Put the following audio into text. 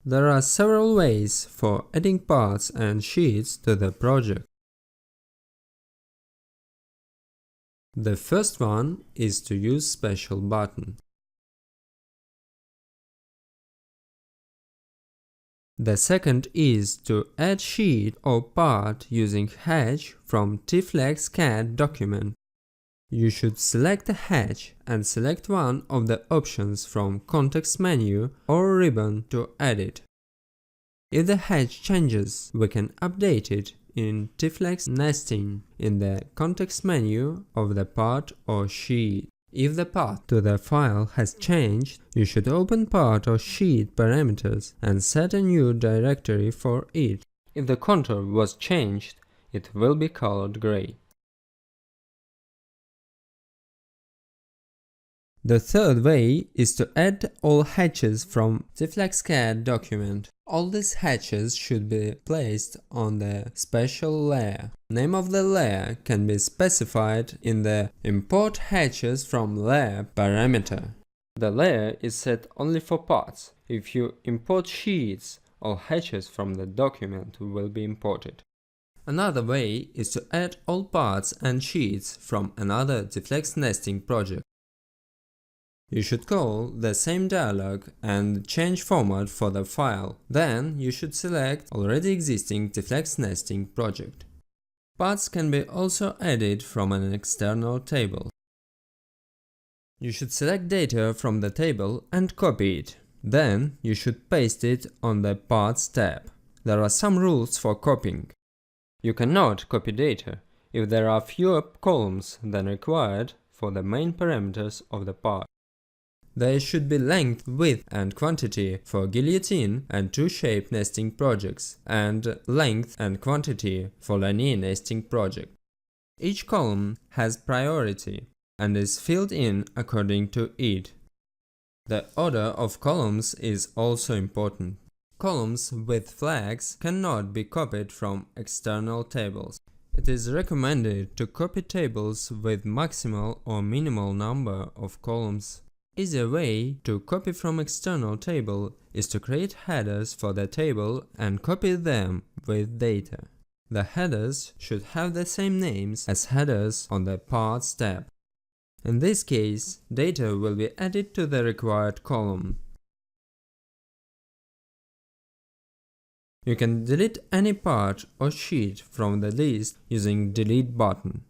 There are several ways for adding parts and sheets to the project. The first one is to use special button. The second is to add sheet or part using hatch from T-Flex CAD document. You should select the hatch and select one of the options from context menu or ribbon to add it. If the hatch changes, we can update it in T-Flex nesting in the context menu of the part or sheet. If the path to the file has changed, you should open part or sheet parameters and set a new directory for it. If the contour was changed, it will be colored gray. The third way is to add all hatches from T-Flex CAD document. All these hatches should be placed on the special layer. Name of the layer can be specified in the Import Hatches from Layer parameter. The layer is set only for parts. If you import sheets, all hatches from the document will be imported. Another way is to add all parts and sheets from another T-Flex nesting project. You should call the same dialog and change format for the file. Then you should select already existing T-Flex nesting project. Parts can be also added from an external table. You should select data from the table and copy it. Then you should paste it on the Parts tab. There are some rules for copying. You cannot copy data if there are fewer columns than required for the main parameters of the part. There should be length, width and quantity for guillotine and two-shape nesting projects, and length and quantity for linear nesting project. Each column has priority and is filled in according to it. The order of columns is also important. Columns with flags cannot be copied from external tables. It is recommended to copy tables with maximal or minimal number of columns. Easier way to copy from external table is to create headers for the table and copy them with data. The headers should have the same names as headers on the Parts tab. In this case, data will be added to the required column. You can delete any part or sheet from the list using Delete button.